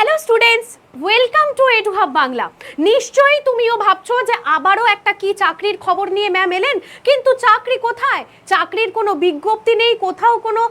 Hello students, welcome to edu hub Bangla. নিশ্চয়ই তুমিও ভাবছো যে আবারও একটা কি চাকরির খবর নিয়ে ম্যাম এলেন, কিন্তু চাকরি কোথায়? চাকরির কোনো বিজ্ঞপ্তি নেই, কোথাও কোনো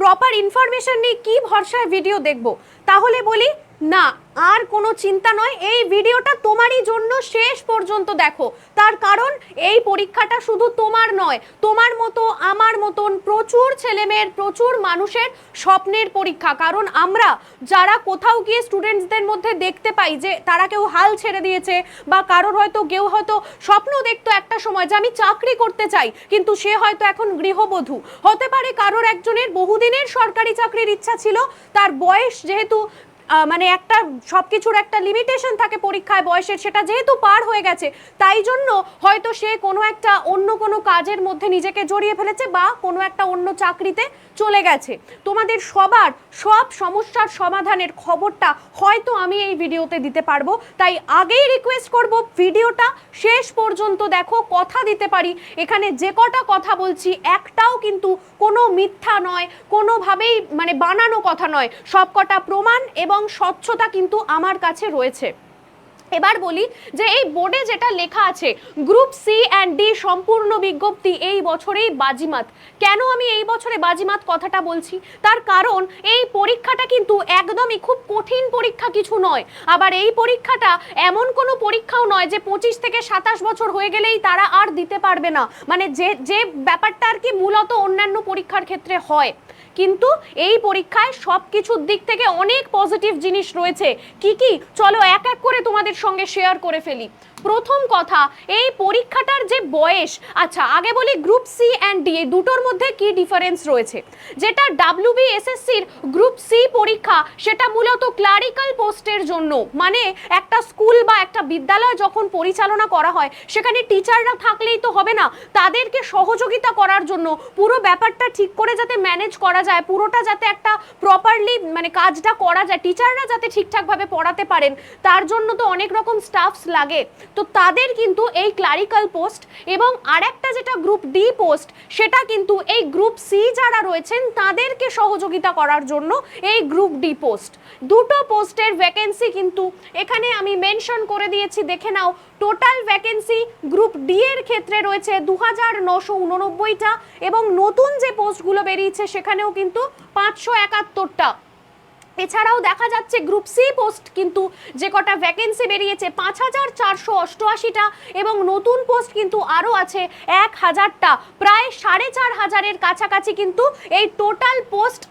প্রপার ইনফরমেশন নেই, কি ভরসায় ভিডিও দেখবো? তাহলে বলি না, আর কোনো চিন্তা নয়, এই ভিডিওটা তোমারই জন্য, শেষ পর্যন্ত দেখো। তার কারণ এই পরীক্ষাটা শুধু তোমার নয়, তোমার মতো আমার মতন প্রচুর ছেলেমেয়ের, প্রচুর মানুষের স্বপ্নের পরীক্ষা। কারণ আমরা যারা কোথাও গিয়ে স্টুডেন্টসদের মধ্যে দেখতে পাই যে তারা কেউ হাল ছেড়ে দিয়েছে, বা কারোর হয়তো কেউ হয়তো স্বপ্ন দেখতো একটা সময় যে আমি চাকরি করতে চাই, কিন্তু সে হয়তো এখন গৃহবধূ হতে পারে। কারোর একজনের বহুদিনের সরকারি চাকরির ইচ্ছা ছিল, তার বয়স যেহেতু মানে একটা সবকিছুর একটা লিমিটেশন থাকে পরীক্ষায় বয়সের, সেটা যেহেতু পার হয়ে গেছে, তাই জন্য হয়তো সে কোনো একটা অন্য কোনো কাজের মধ্যে নিজেকে জড়িয়ে ফেলেছে, বা কোনো একটা অন্য চাকরিতে চলে গেছে। তোমাদের সবার সব সমস্যার সমাধানের খবরটা হয়তো আমি এই ভিডিওতে দিতে পারবো, তাই আগেই রিকোয়েস্ট করব ভিডিওটা শেষ পর্যন্ত দেখো। কথা দিতে পারি এখানে যে কটা কথা বলছি একটাও কিন্তু কোনো মিথ্যা নয়, কোনোভাবেই মানে বানানো কথা নয়, সব কটা প্রমাণ এবং স্বচ্ছতা কিন্তু আমার কাছে রয়েছে। এবার বলি যে এই বোর্ডে যেটা লেখা আছে গ্রুপ সি অ্যান্ড ডি সম্পূর্ণ বিজ্ঞপ্তি এই বছরেই বাজিমাত। কেন আমি এই বছরে বাজিমাত কথাটা বলছি? তার কারণ এই পরীক্ষাটা কিন্তু একদমই খুব কঠিন পরীক্ষা কিছু নয়। আবার এই পরীক্ষাটা এমন কোনো পরীক্ষাও নয় যে 25 থেকে 27 বছর হয়ে গেলেই তারা আর দিতে পারবে না, মানে যে ব্যাপারটা আর কি মূলত অন্যান্য পরীক্ষার ক্ষেত্রে হয়। কিন্তু এই পরীক্ষায় সব কিছুর দিক থেকে অনেক পজিটিভ জিনিস রয়েছে। কি কি চলো এক এক করে তোমাদের সঙ্গে শেয়ার করে ফেলি। প্রথম কথা, এই পরীক্ষাটার যে বয়স, আচ্ছা আগে বলি গ্রুপ সি অ্যান্ড ডি এই দুটোর মধ্যে কি ডিফারেন্স রয়েছে। যেটা WBSSCর গ্রুপ সি পরীক্ষা সেটা মূলত ক্লারিক্যাল পোস্টের জন্য, মানে একটা স্কুল বা একটা বিদ্যালয় যখন পরিচালনা করা হয় সেখানে টিচাররা থাকলেই তো হবে না, তাদেরকে সহযোগিতা করার জন্য, পুরো ব্যাপারটা ঠিক করে যাতে ম্যানেজ করা যায়, পুরোটা যাতে একটা প্রপারলি মানে কাজটা করা যায়, টিচাররা যাতে ঠিকঠাকভাবে পড়াতে পারেন, তার জন্য তো অনেক রকম স্টাফস লাগে। তো তাদের কিন্তু এই ক্লারিক্যাল পোস্ট, এবং আরেকটা যেটা গ্রুপ ডি পোস্ট, সেটা কিন্তু এই গ্রুপ সি যারা রয়েছেন তাদেরকে সহযোগিতা করার জন্য এই গ্রুপ ডি পোস্ট। দুটো পোস্টের ভ্যাকেন্সি কিন্তু এখানে আমি মেনশন করে দিয়েছি, দেখে নাও। টোটাল ভ্যাকেন্সি গ্রুপ ডি এর ক্ষেত্রে রয়েছে 2989টা, এবং নতুন যে পোস্টগুলো বেরিয়েছে সেখানেও কিন্তু 571টা। এছাড়াও দেখা যাচ্ছে গ্রুপ সি পোস্ট কিন্তু যে কটা ভ্যাকেন্সি বেরিয়েছে 5488টা, এবং নতুন পোস্ট কিন্তু আরও আছে 1000টা, প্রায় 4500-এর কাছাকাছি কিন্তু এই টোটাল পোস্ট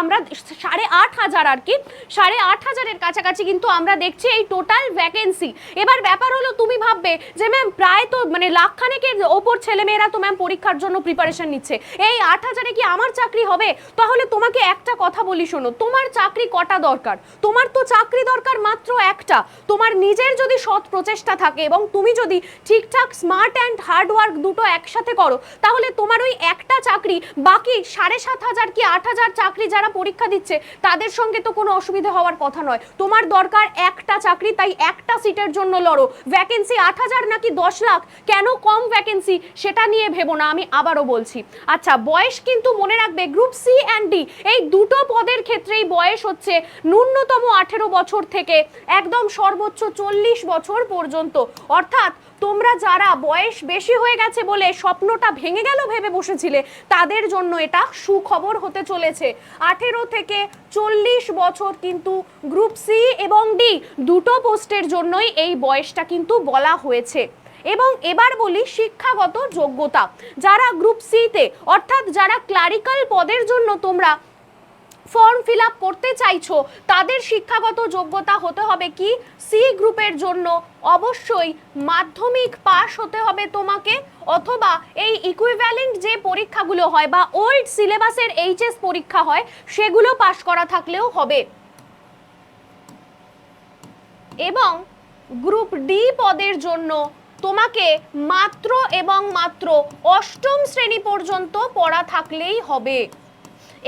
আমরা 8500 আর কি, 8500-এর কাছাকাছি কিন্তু আমরা দেখছি এই টোটাল ভ্যাকেন্সি। এবার ব্যাপার হলো, তুমি ভাববে যে ম্যাম প্রায় তো মানে লাখখানেকের ওপর ছেলেমেয়েরা তো ম্যাম পরীক্ষার জন্য প্রিপারেশন নিচ্ছে, এই 8000-এ কি আমার চাকরি হবে? তাহলে তোমাকে একটা কথা বলি, শোনো, তোমার চাকরি কটা দরকার? তোমার তো চাকরি দরকার মাত্র একটা। তোমার নিজের যদি সৎ প্রচেষ্টা থাকে এবং তুমি যদি ঠিকঠাক স্মার্ট অ্যান্ড হার্ড ওয়ার্ক দুটো একসাথে করো, তাহলে তোমার ওই একটা চাকরি বাকি 7500 কি 8000 চাকরি যারা পরীক্ষা দিচ্ছে তাদের সঙ্গে তো কোনো অসুবিধা হওয়ার কথা নয়। তোমার দরকার একটা চাকরি, তাই একটা সিটের জন্য লড়ো। ভ্যাকেন্সি 8000 নাকি 10 লাখ, কেন কম ভ্যাকেন্সি সেটা নিয়ে ভেবো না, আমি আবারও বলছি। আচ্ছা, বয়স কিন্তু মনে রাখবে গ্রুপ সি অ্যান্ড ডি এই দুটো পদের ক্ষেত্রেই বয়স হচ্ছে ন্যূনতম 18 বছর থেকে একদম সর্বোচ্চ 40 বছর পর্যন্ত। অর্থাৎ তোমরা যারা বয়স বেশি হয়ে গেছে বলে স্বপ্নটা ভেঙে গেল ভেবে বসেছিলে, তাদের জন্য এটা সুখবর হতে চলেছে। 18 থেকে 40 বছর কিন্তু গ্রুপ সি এবং ডি দুটো পোস্টের জন্যই এই বয়সটা কিন্তু বলা হয়েছে। এবং এবার বলি শিক্ষাগত যোগ্যতা। যারা গ্রুপ সিতে অর্থাৎ যারা ক্লারিক্যাল পদের জন্য তোমরা ফর্ম ফিল আপ করতে চাইছো, তাদের শিক্ষাগত যোগ্যতা হতে হবে কি? সি গ্রুপের জন্য অবশ্যই মাধ্যমিক পাস হতে হবে তোমাকে, অথবা এই ইকুইভ্যালেন্ট যে পরীক্ষাগুলো হয় বা ওল্ড সিলেবাসের এইচএস পরীক্ষা হয় সেগুলো পাস করা থাকলেও হবে। এবং গ্রুপ ডি পদের জন্য তোমাকে মাত্র এবং মাত্র 8ম শ্রেণী পর্যন্ত পড়া থাকলেই হবে।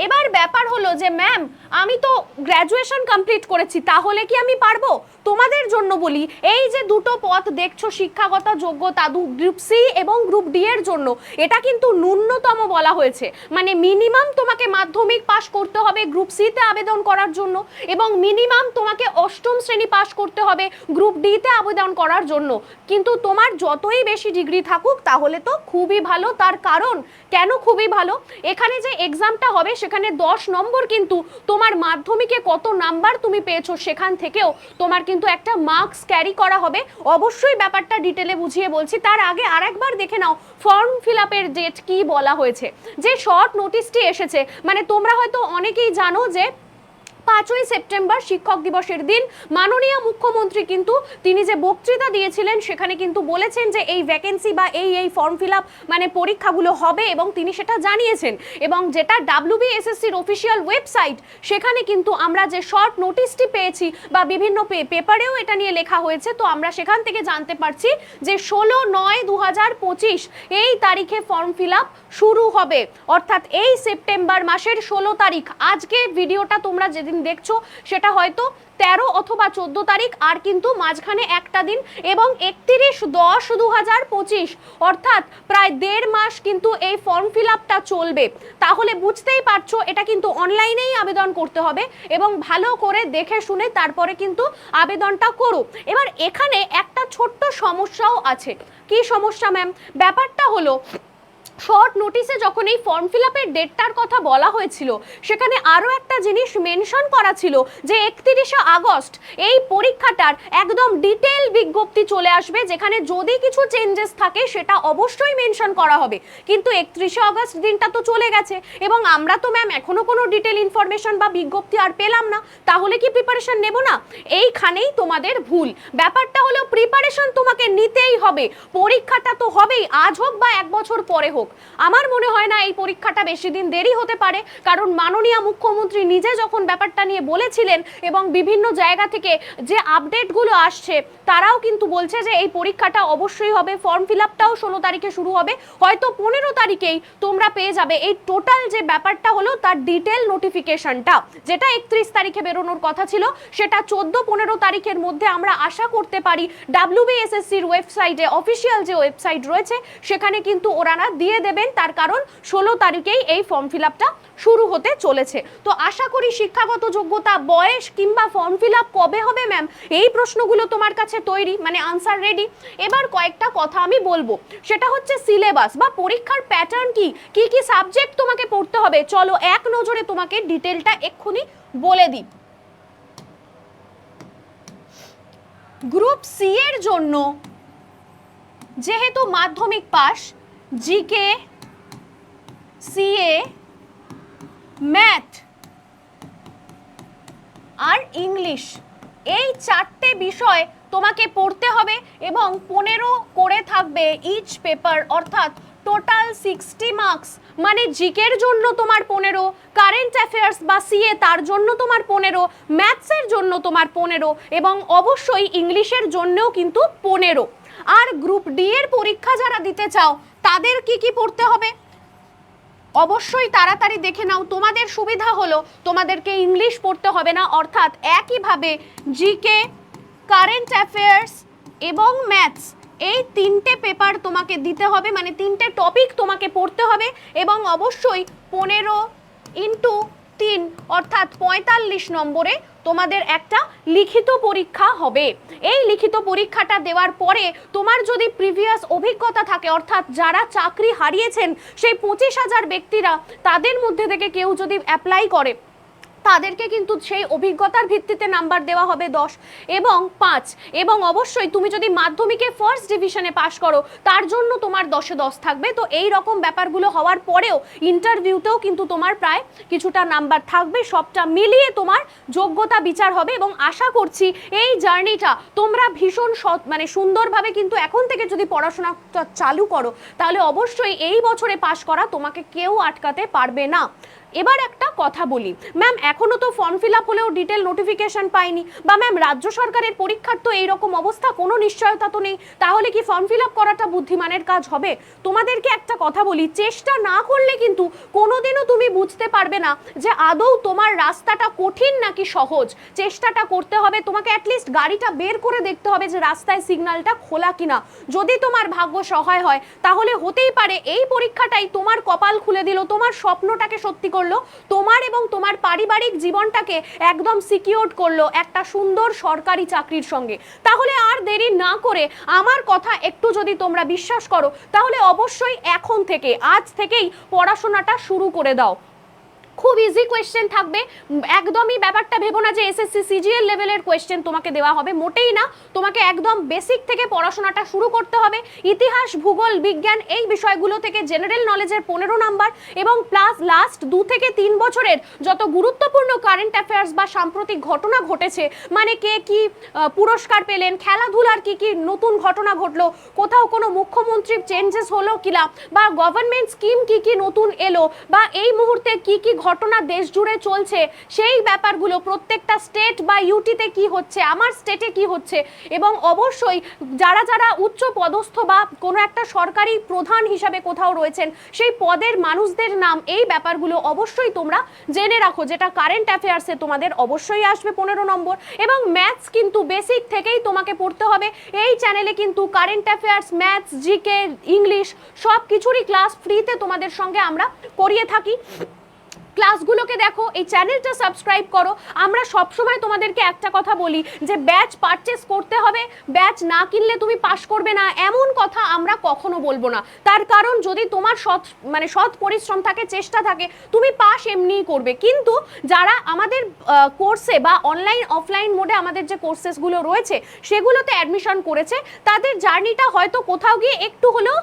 এবার ব্যাপার হলো যে ম্যাম আমি তো গ্র্যাজুয়েশন কমপ্লিট করেছি, তাহলে কি আমি পারবো? তোমাদের জন্য বলি, এই যে দুটো পথ দেখছো শিক্ষাগত যোগ্যতা গ্রুপ সি এবং গ্রুপ ডি এর জন্য, এটা কিন্তু ন্যূনতম বলা হয়েছে, মানে মিনিমাম তোমাকে মাধ্যমিক পাস করতে হবে গ্রুপ সি তে আবেদন করার জন্য, এবং মিনিমাম তোমাকে অষ্টম শ্রেণী পাস করতে হবে গ্রুপ ডি তে আবেদন করার জন্য। কিন্তু তোমার যতই বেশি ডিগ্রি থাকুক তাহলে তো খুবই ভালো। তার কারণ কেন খুবই ভালো, এখানে যে এক্সামটা হবে সেখানে 10 নম্বর কিন্তু তোমার মাধ্যমিকে কত নাম্বার তুমি পেয়েছো সেখান থেকেও তোমার কিন্তু একটা মার্কস ক্যারি করা হবে। অবশ্যই ব্যাপারটা ডিটেলে বুঝিয়ে বলছি, তার আগে আরেকবার দেখে নাও ফর্ম ফিল আপের ডেট কি বলা হয়েছে। যে শর্ট নোটিশটি এসেছে, মানে তোমরা হয়তো অনেকেই জানো যে 5ই সেপ্টেম্বর শিক্ষক দিবসের দিন মাননীয় মুখ্যমন্ত্রী কিন্তু তিনি যে বক্তৃতা দিয়েছিলেন সেখানে কিন্তু বলেছেন যে এই ভ্যাকেন্সি বা এই ফর্ম ফিল আপ মানে পরীক্ষাগুলো হবে, এবং তিনি সেটা জানিয়েছেন। এবং যেটা WBSSCর অফিসিয়াল ওয়েবসাইট, সেখানে কিন্তু আমরা যে শর্ট নোটিশটি পেয়েছি বা বিভিন্ন পেপারেও এটা নিয়ে লেখা হয়েছে, তো আমরা সেখান থেকে জানতে পারছি যে 16/9/2025 এই তারিখে ফর্ম ফিল আপ শুরু হবে, অর্থাৎ এই সেপ্টেম্বর মাসের 16 তারিখ। আজকে ভিডিওটা তোমরা যেদিন দেখছো সেটা হয়তো 13 অথবা 14 তারিখ, আর কিন্তু মাঝখানে একটা দিন, এবং 31/10/2025 অর্থাৎ প্রায় 1.5 মাস কিন্তু এই ফর্ম ফিল আপটা চলবে। তাহলে বুঝতেই পারছো এটা কিন্তু অনলাইনেই আবেদন করতে হবে, এবং ভালো করে দেখে শুনে তারপরে কিন্তু আবেদনটা করো। এবার এখানে একটা ছোট্ট সমস্যাও আছে। কি সমস্যা ম্যাম? ব্যাপারটা হলো শর্ট নোটিসে যখন এই ফর্ম ফিল আপের ডেটটার কথা বলা হয়েছিল সেখানে আরও একটা জিনিস মেনশন করা ছিল যে 31শে আগস্ট এই পরীক্ষাটার একদম ডিটেল বিজ্ঞপ্তি চলে আসবে, যেখানে যদি কিছু চেঞ্জেস থাকে সেটা অবশ্যই মেনশন করা হবে। কিন্তু 31শে আগস্ট দিনটা তো চলে গেছে, এবং আমরা তো ম্যাম এখনো কোনো ডিটেল ইনফরমেশন বা বিজ্ঞপ্তি আর পেলাম না, তাহলে কি প্রিপারেশন নেব না? এইখানেই তোমাদের ভুল। ব্যাপারটা হলো প্রিপারেশন তোমাকে নিতেই হবে, পরীক্ষাটা তো হবেই, আজ হোক বা 1 বছর পরে হোক। আমার মনে হয় না এই পরীক্ষাটা বেশি দিন দেরি হতে পারে, কারণ মাননীয় মুখ্যমন্ত্রী নিজে যখন ব্যাপারটা নিয়ে বলেছিলেন এবং বিভিন্ন জায়গা থেকে যে আপডেটগুলো আসছে তারাও কিন্তু বলছে যে এই পরীক্ষাটা অবশ্যই হবে। ফর্ম ফিল আপটাও 16 তারিখে শুরু হবে, হয়তো 15 তারিখেই তোমরা পেয়ে যাবে এই টোটাল যে ব্যাপারটা হলো তার ডিটেল নোটিফিকেশনটা, যেটা 31 তারিখে বেরোনোর কথা ছিল সেটা 14-15 তারিখের মধ্যে আমরা আশা করতে পারি। WBSSCর ওয়েবসাইটে, অফিসিয়াল যে ওয়েবসাইট রয়েছে সেখানে কিন্তু ওনারা দিয়ে দেবেন, তার কারণ 16 তারিখেই এই ফর্ম ফিল আপটা শুরু হতে চলেছে। তো আশা করি শিক্ষাগত যোগ্যতা, বয়স কিংবা ফর্ম ফিল আপ কবে হবে ম্যাম, এই প্রশ্নগুলো তোমার কাছে তৈরি, মানে আনসার রেডি। এবার কয়েকটা কথা আমি বলবো, সেটা হচ্ছে সিলেবাস বা পরীক্ষার প্যাটার্ন কি কি সাবজেক্ট তোমাকে পড়তে হবে। চলো এক নজরে তোমাকে ডিটেলটা এক্ষুনি বলে দিই। গ্রুপ সি এর জন্য যেহেতু মাধ্যমিক পাস, জিকে, সিএ, ম্যাথ আর ইংলিশ, এই 4টে বিষয় তোমাকে পড়তে হবে, এবং 15 করে থাকবে ইচ পেপার, অর্থাৎ টোটাল 60 মার্কস। মানে জিকের জন্য তোমার 15, কারেন্ট অ্যাফেয়ার্স বা সিএ তার জন্য তোমার 15, ম্যাথসের জন্য তোমার 15, এবং অবশ্যই ইংলিশের জন্যও কিন্তু 15। আর গ্রুপ ডি এর পরীক্ষা যারা দিতে চাও তাদের কি কি পড়তে হবে অবশ্যই তাড়াতাড়ি দেখে নাও। তোমাদের সুবিধা হলো তোমাদেরকে ইংলিশ পড়তে হবে না, অর্থাৎ একইভাবে জিকে, কারেন্ট অ্যাফেয়ার্স এবং ম্যাথস, এই 3টে পেপার তোমাকে দিতে হবে, মানে 3টে টপিক তোমাকে পড়তে হবে, এবং অবশ্যই 15x3 অর্থাৎ 45 নম্বরে তোমাদের একটা লিখিত পরীক্ষা হবে। এই লিখিত পরীক্ষাটা দেওয়ার পরে তোমার যদি প্রিভিয়াস অভিজ্ঞতা থাকে, অর্থাৎ যারা চাকরি হারিয়েছেন সেই 25,000 ব্যক্তিরা, তাদের মধ্যে থেকে কেউ যদি অ্যাপ্লাই করে তাদেরকে কিন্তু সেই অভিজ্ঞতার ভিত্তিতে নাম্বার দেওয়া হবে 10 এবং 5। এবং অবশ্যই তুমি যদি মাধ্যমিকে ফার্স্ট ডিভিশনে পাস করো তার জন্য তোমার 10-এ 10 থাকবে। তো এই রকম ব্যাপারগুলো হওয়ার পরেও ইন্টারভিউতেও কিন্তু তোমার প্রায় কিছুটা নাম্বার থাকবে, সবটা মিলিয়ে তোমার যোগ্যতা বিচার হবে। এবং আশা করছি এই জার্নিটা তোমরা ভীষণ মানে সুন্দরভাবে কিন্তু এখন থেকে যদি পড়াশোনা চালু করো তাহলে অবশ্যই এই বছরে পাস করা তোমাকে কেউ আটকাতে পারবে না। এবার একটা কথা বলি ম্যাম, এখনো তো ফর্ম ফিল আপ হলেও ডিটেল নোটিফিকেশন পাইনি, বা ম্যাম রাজ্য সরকারের পরীক্ষার তো এইরকম অবস্থা, কোনো নিশ্চয়তা তো নেই, তাহলে কি ফর্ম ফিল আপ করাটা বুদ্ধিমানের কাজ হবে? তোমাদেরকে একটা কথা বলি, চেষ্টা না করলে কিন্তু কোনোদিনও তুমি বুঝতে পারবে না যে আদৌ তোমার রাস্তাটা কঠিন নাকি সহজ। চেষ্টাটা করতে হবে, তোমাকে অ্যাটলিস্ট গাড়িটা বের করে দেখতে হবে যে রাস্তায় সিগন্যালটা খোলা কিনা। যদি তোমার ভাগ্য সহায় হয় তাহলে হতেই পারে এই পরীক্ষাটাই তোমার কপাল খুলে দিল, তোমার স্বপ্নটাকে সত্যি করলো, তোমার এবং তোমার পারিবারিক জীবনটাকে একদম সিকিউর করলো একটা সুন্দর সরকারি চাকরির সঙ্গে। তাহলে আর দেরি না করে আমার কথা একটু যদি তোমরা বিশ্বাস করো তাহলে অবশ্যই এখন থেকে, আজ থেকেই পড়াশোনাটা শুরু করে দাও। খুব ইজি কোয়েশ্চেন থাকবে, একদমই ব্যাপারটা ভেবো না যে এসএসসি সিজিএল লেভেলের কোয়েশ্চেন তোমাকে দেওয়া হবে, মোটেই না। তোমাকে একদম বেসিক থেকে পড়াশোনাটা শুরু করতে হবে। ইতিহাস, ভূগোল, বিজ্ঞান এই বিষয়গুলো থেকে জেনারেল নলেজের 15 নাম্বার এবং প্লাস লাস্ট 2 থেকে 3 বছরের যত গুরুত্বপূর্ণ কারেন্ট অ্যাফেয়ার্স বা সাম্প্রতিক ঘটনা ঘটেছে, মানে কে কি পুরস্কার পেলেন, খেলাধুলার কি কি নতুন ঘটনা ঘটলো, কোথাও কোনো মুখ্যমন্ত্রীর চেঞ্জেস হলো কিনা, বা গভর্নমেন্ট স্কিম কি কি নতুন এলো, বা এই মুহূর্তে কি কি ঘটনা দেশ জুড়ে চলছে, সেই ব্যাপারগুলো প্রত্যেকটা স্টেট বা ইউটিতে কি হচ্ছে, আমার স্টেটে কি হচ্ছে, এবং অবশ্যই যারা যারা উচ্চ পদস্থ বা কোনো একটা সরকারি প্রধান হিসাবে কোথাও রয়েছেন সেই পদের মানুষদের নাম, এই ব্যাপারগুলো অবশ্যই তোমরা জেনে রাখো, যেটা কারেন্ট অ্যাফেয়ার্সে তোমাদের অবশ্যই আসবে 15 নম্বর। এবং ম্যাথস কিন্তু বেসিক থেকেই তোমাকে পড়তে হবে। এই চ্যানেলে কিন্তু current affairs, maths, GK, English সব কিছুরই ক্লাস ফ্রিতে তোমাদের সঙ্গে আমরা করিয়ে থাকি। ক্লাসগুলোকে দেখো, এই চ্যানেলটা সাবস্ক্রাইব করো। আমরা সবসময় তোমাদেরকে একটা কথা বলি যে ব্যাচ পারচেস করতে হবে, ব্যাচ না কিনলে তুমি পাস করবে না, এমন কথা আমরা কখনো বলবো না। তার কারণ যদি তোমার সৎ পরিশ্রম থাকে, চেষ্টা থাকে, তুমি পাস এমনিই করবে। কিন্তু যারা আমাদের কোর্সে বা অনলাইন অফলাইন মোডে আমাদের যে কোর্সেসগুলো রয়েছে সেগুলোতে অ্যাডমিশন করেছে, তাদের জার্নিটা হয়তো কোথাও গিয়ে একটু হলেও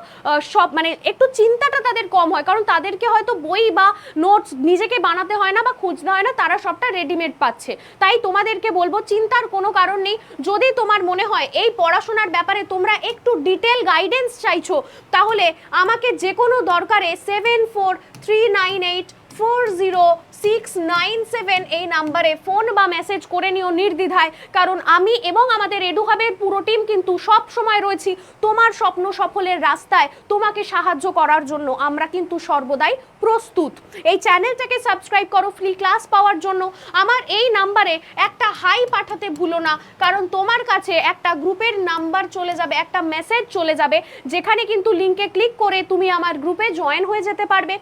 একটু চিন্তাটা তাদের কম হয়, কারণ তাদেরকে হয়তো বই বা নোটস নিজেকে বানাতে হয় না বা খুঁজতে হয় না, তারা সবটা রেডিমেড পাচ্ছে। তাই তোমাদেরকে বলবো চিন্তার কোনো কারণ নেই। যদি তোমার মনে হয় এই পড়াশোনার ব্যাপারে তোমরা একটু ডিটেল গাইডেন্স চাইছো, তাহলে আমাকে যে কোনো দরকারে 7439840697 এই নাম্বারে ফোন বা মেসেজ করে নিও নির্দ্বিধায়, কারণ আমি এবং আমাদের এডুহাবের পুরো টিম কিন্তু সব সময় রয়েছি তোমার স্বপ্ন সফলের রাস্তায় তোমাকে সাহায্য করার জন্য। আমরা কিন্তু সর্বদাই প্রস্তুত। এই চ্যানেলটাকে সাবস্ক্রাইব করো ফ্রি ক্লাস পাওয়ার জন্য। আমার এই নাম্বারে একটা হাই পাঠাতে ভুলো না, কারণ তোমার কাছে একটা গ্রুপের নাম্বার চলে যাবে, একটা মেসেজ চলে যাবে, যেখানে কিন্তু লিঙ্কে ক্লিক করে তুমি আমার গ্রুপে জয়েন হয়ে যেতে পারবে।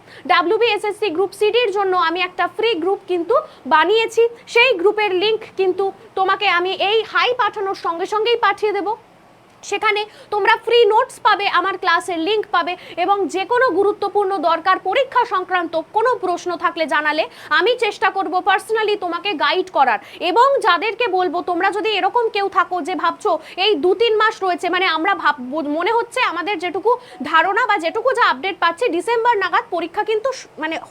WBSSC গ্রুপ সিডির জন্য আমি একটা ফ্রি গ্রুপ কিন্তু বানিয়েছি, সেই গ্রুপের লিঙ্ক কিন্তু তোমাকে আমি এই হাই পাঠানোর সঙ্গে সঙ্গেই পাঠিয়ে দেবো। সেখানে তোমরা ফ্রি নোটস পাবে, আমার ক্লাসের লিঙ্ক পাবে, এবং যে কোনো গুরুত্বপূর্ণ দরকার পরীক্ষা সংক্রান্ত কোনো প্রশ্ন থাকলে জানালে আমি চেষ্টা করব পার্সোনালি তোমাকে গাইড করার। এবং যাদেরকে বলবো, তোমরা যদি এরকম কেউ থাকো যে ভাবছো এই 2-3 মাস রয়েছে, মানে আমরা মনে হচ্ছে আমাদের যেটুকু ধারণা বা যেটুকু যা আপডেট পাচ্ছি ডিসেম্বর নাগাদ পরীক্ষা কিন্তু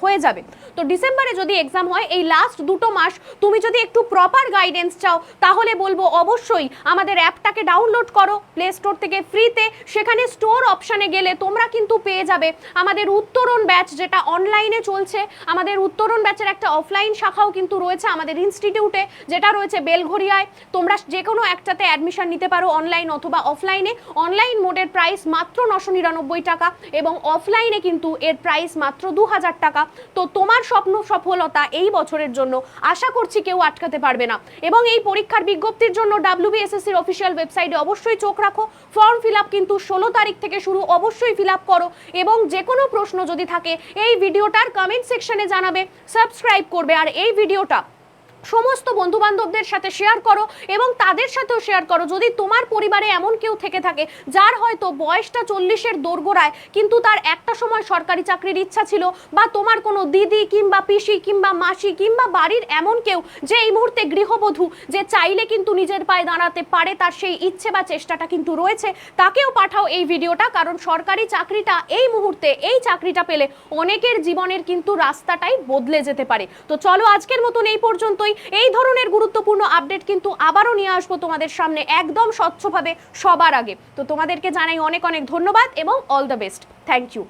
হয়ে যাবে, তো ডিসেম্বরে যদি এক্সাম হয়, এই লাস্ট 2 মাস তুমি যদি একটু প্রপার গাইডেন্স চাও তাহলে বলবো অবশ্যই আমাদের অ্যাপটাকে ডাউনলোড করো প্লে স্টোর থেকে ফ্রিতে। সেখানে স্টোর অপশানে গেলে তোমরা কিন্তু পেয়ে যাবে আমাদের উত্তরণ ব্যাচ, যেটা অনলাইনে চলছে। আমাদের উত্তরণ ব্যাচের একটা অফলাইন শাখাও কিন্তু রয়েছে আমাদের ইনস্টিটিউটে, যেটা রয়েছে বেলঘরিয়ায়। তোমরা যে কোনো একটাতে অ্যাডমিশন নিতে পারো, অনলাইন অথবা অফলাইনে। অনলাইন মোডের প্রাইস মাত্র 999 টাকা এবং অফলাইনে কিন্তু এর প্রাইস মাত্র 2000 টাকা। তো তোমার স্বপ্ন সফলতা এই বছরের জন্য আশা করছি কেউ আটকাতে পারবে না। এবং এই পরীক্ষার বিজ্ঞপ্তির জন্য WBSSCর অফিসিয়াল ওয়েবসাইটে অবশ্যই চোখ রাখো। ফর্ম ফিল আপ কিন্তু 16 তারিখ থেকে শুরু, অবশ্যই ফিল আপ করো। এবং যে কোনো প্রশ্ন যদি থাকে এই ভিডিওটার কমেন্ট সেকশনে জানাবে, সাবস্ক্রাইব করবে, আর এই ভিডিওটা সমস্ত বন্ধু বান্ধবদের সাথে শেয়ার করো এবং তাদের সাথেও শেয়ার করো যদি তোমার পরিবারে এমন কেউ থেকে থাকে যার হয়তো বয়সটা 40-এর দোরগোড়ায়, কিন্তু তার একটা সময় সরকারি চাকরির ইচ্ছা ছিল, বা তোমার কোনো দিদি কিংবা পিসি কিংবা মাসি কিংবা বাড়ির এমন কেউ যে এই মুহূর্তে গৃহবধূ, যে চাইলে কিন্তু নিজের পায়ে দাঁড়াতে পারে, তার সেই ইচ্ছে বা চেষ্টাটা কিন্তু রয়েছে, তাকেও পাঠাও এই ভিডিওটা। কারণ সরকারি চাকরিটা এই মুহূর্তে, এই চাকরিটা পেলে অনেকের জীবনের কিন্তু রাস্তাটাই বদলে যেতে পারে। তো চলো আজকের মতন এই পর্যন্তই। এই ধরনের গুরুত্বপূর্ণ আপডেট কিন্তু আবারও নিয়ে আসবো তোমাদের সামনে একদম স্বচ্ছভাবে সবার আগে। তো তোমাদেরকে জানাই অনেক অনেক ধন্যবাদ এবং all the best. Thank you.